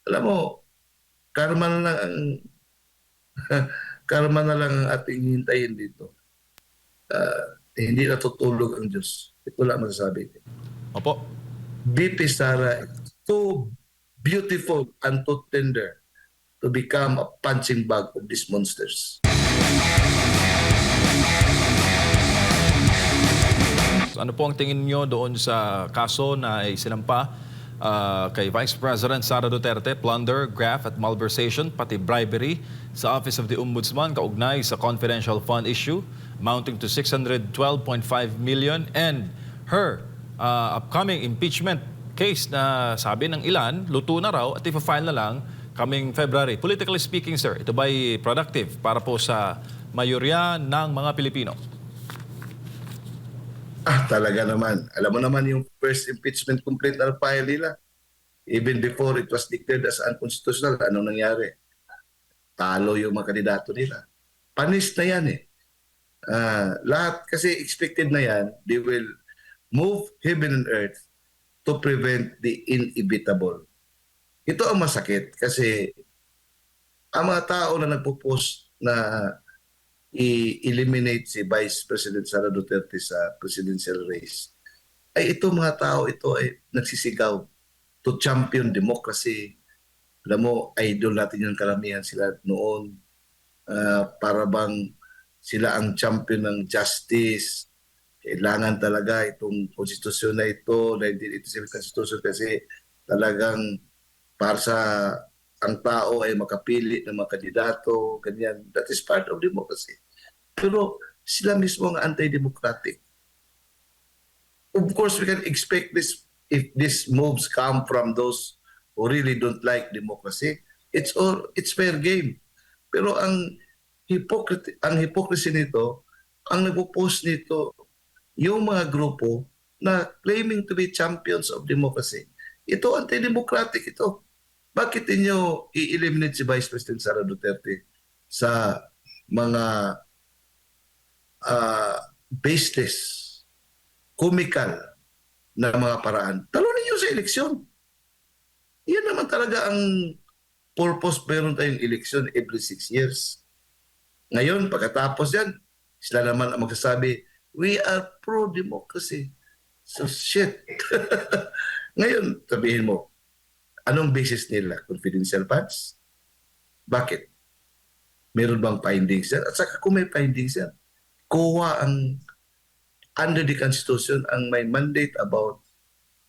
Alam mo, karma na lang ang karma na lang ang ating hintayin dito. Hindi natutulog ang Diyos. Ito lang masasabi ko. Opo. BP Sara is too beautiful and too tender to become a punching bag of these monsters. Ano po ang tingin niyo doon sa kaso na isinampa kay Vice President Sara Duterte, plunder, graft at malversation, pati bribery sa Office of the Ombudsman kaugnay sa confidential fund issue amounting to 612.5 million and her upcoming impeachment case na sabi ng ilan, luto na raw at ipa-file na lang coming February. Politically speaking, sir, ito ba'y productive para po sa mayorya ng mga Pilipino? Talaga naman. Alam mo naman yung first impeachment complaint na file nila. Even before it was declared as unconstitutional, anong nangyari? Talo yung mga kandidato nila. Panis na yan eh. Lahat kasi expected na yan, they will move heaven and earth to prevent the inevitable. Ito ang masakit kasi ang mga tao na nagpo-post na i-eliminate si Vice President Sara Duterte sa presidential race, ay ito mga tao ito ay nagsisigaw to champion democracy. Alam mo, idol natin yung karamihan sila noon. Para bang sila ang champion ng justice. Kailangan talaga itong konstitusyon na ito, 1987 Constitution, kasi talagang para sa ang tao ay makapili ng mga kandidato, ganyan. That is part of democracy. Pero sila mismo ang anti-democratic. Of course, we can expect this if these moves come from those who really don't like democracy. It's fair game. Pero ang hypocrisy nito, ang nagpo-post nito, yung mga grupo na claiming to be champions of democracy. Ito anti-democratic ito. Bakit inyo i-eliminate si Vice President Sara Duterte sa mga baseless, comical na mga paraan? Talunin niyo sa eleksyon. Yan naman talaga ang purpose, meron tayong eleksyon every 6 years. Ngayon, pagkatapos yan, sila naman ang magsasabi, we are pro-democracy. So shit. Ngayon, sabihin mo, anong basis nila? Confidential funds? Bakit? Meron bang findings yan? At saka kung may findings yan, kuha ang under the Constitution ang may mandate about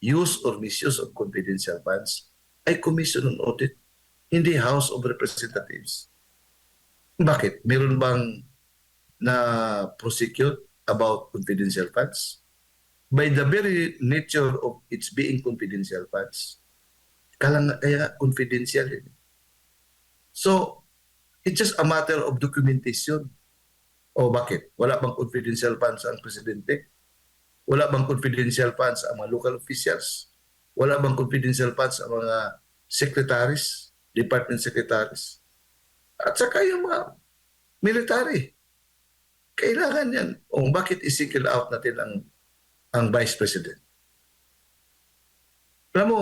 use or misuse of confidential funds ay Commission on Audit, hindi House of Representatives. Bakit? Meron bang na-prosecute about confidential funds? By the very nature of its being confidential funds, kaya confidential yun. So, it's just a matter of documentation. O bakit? Wala bang confidential funds ang presidente? Wala bang confidential funds ang mga local officials? Wala bang confidential funds ang mga secretaries, department secretaries? At saka yung mga military. Kailangan yan. O bakit i-single out natin ang vice president? Alam mo,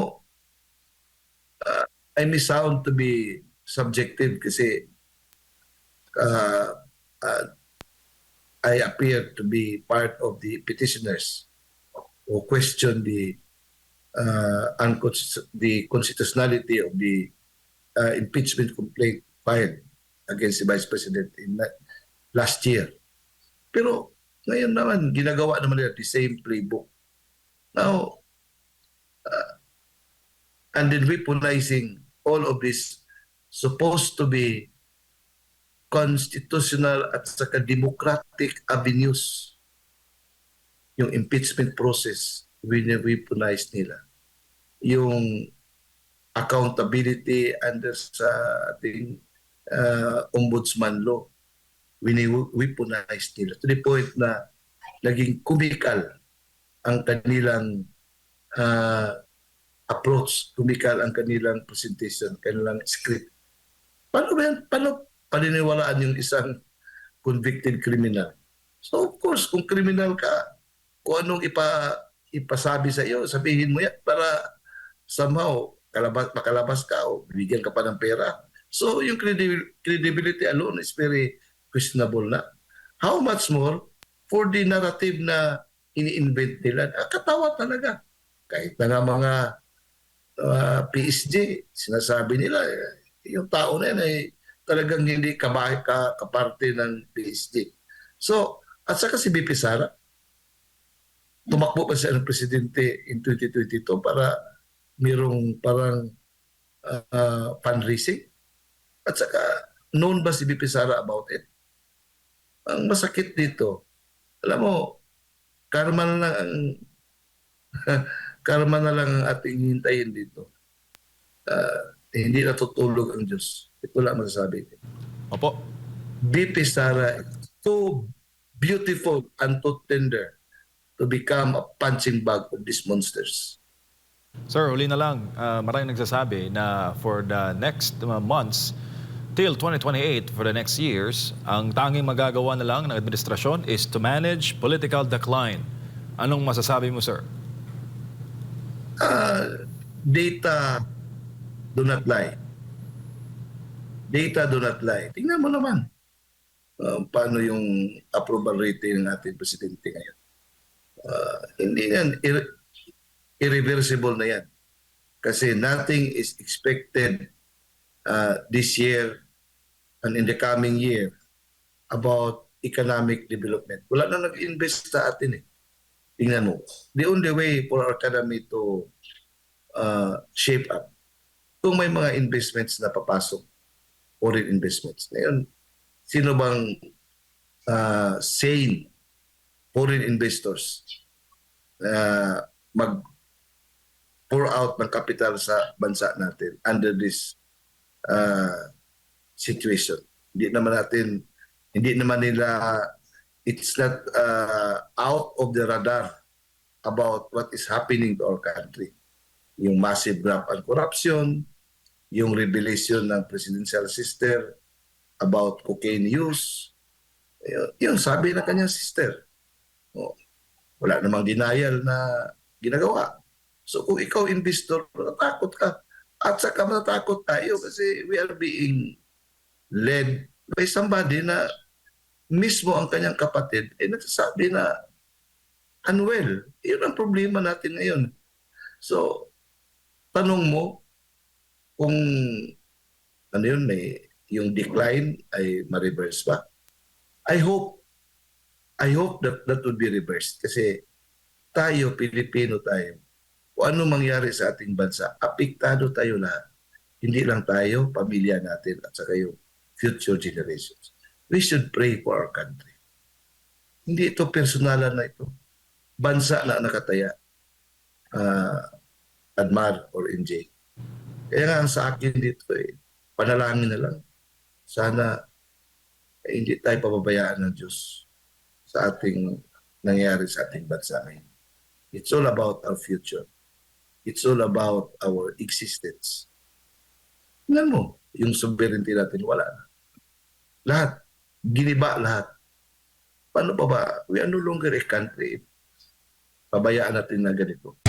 I may sound to be subjective kasi I appear to be part of the petitioners who question the constitutionality of the impeachment complaint filed against the Vice President in last year. Pero ngayon naman, ginagawa naman nila the same playbook. Now, and then weaponizing all of this supposed to be constitutional at saka democratic avenues, yung impeachment process, weaponize nila. Yung accountability under sa ating ombudsman law, weaponize nila to the point na naging comical ang kanilang approach, comical ang kanilang presentation, kanilang script. Paano ba yan? Paano paniniwalaan yung isang convicted criminal? So of course, kung criminal ka, kung anong ipasabi sa iyo, sabihin mo yan para somehow makalabas ka o bibigyan ka pa ng pera. So yung credibility alone is very questionable na. How much more for the narrative na ini-invent nila? Katawa talaga. Kahit na nga mga PSG, sinasabi nila, yung tao na yan ay talagang hindi kaparte ng PSG. So, at saka si BP Sara, tumakbo pa siya ng presidente in 2022 para mayroong parang fundraising. At saka, known ba si BP Sara about it? Ang masakit dito, alam mo, karma na lang ang karma na lang ang ating hintayin dito. Hindi natutulog ang Diyos. Ito lang masasabi ko. Opo. BP Sara is too beautiful and too tender to become a punching bag of these monsters. Sir, huli na lang. Maraming nagsasabi na for the next months, till 2028, for the next years, ang tanging magagawa na lang ng administrasyon is to manage political decline. Anong masasabi mo, sir? Data do not lie. Data do not lie. Tingnan mo naman paano yung approval rating ng ating presidente ngayon. Hindi yan, irreversible na yan. Kasi nothing is expected this year and in the coming year about economic development. Wala na nag-invest sa atin eh. Tingnan mo. The only way for our economy to shape up, kung may mga investments na papasok, foreign investments. Ngayon, sino bang sane foreign investors mag-pour out ng capital sa bansa natin under this situation? Hindi naman nila, it's not out of the radar about what is happening to our country. Yung massive graft and corruption, yung revelation ng presidential sister about cocaine use, yung sabi na kanyang sister. Wala namang denial na ginagawa. So kung ikaw investor, matatakot ka. At saka matatakot tayo kasi we are being led by somebody na mismo ang kanyang kapatid ay nagsasabi na unwell. Yun ang problema natin ngayon. So, tanong mo kung ano yun, yung decline ay ma-reverse ba? I hope that would be reversed kasi tayo, Pilipino tayo, kung ano mangyari sa ating bansa, apektado tayo lahat. Hindi lang tayo, pamilya natin at saka yung future generations. We should pray for our country. Hindi ito personalan na ito. Bansa na nakataya. Admar or MJ. Kaya nga sa akin dito panalangin na lang. Sana hindi tayo pababayaan ng Diyos sa ating nangyari sa ating bansa ngayon. It's all about our future. It's all about our existence. Tingnan mo, yung sovereignty natin, wala na. Lahat. Giniba lahat. Paano pa ba? We are no longer a country. Pabayaan natin na ganito.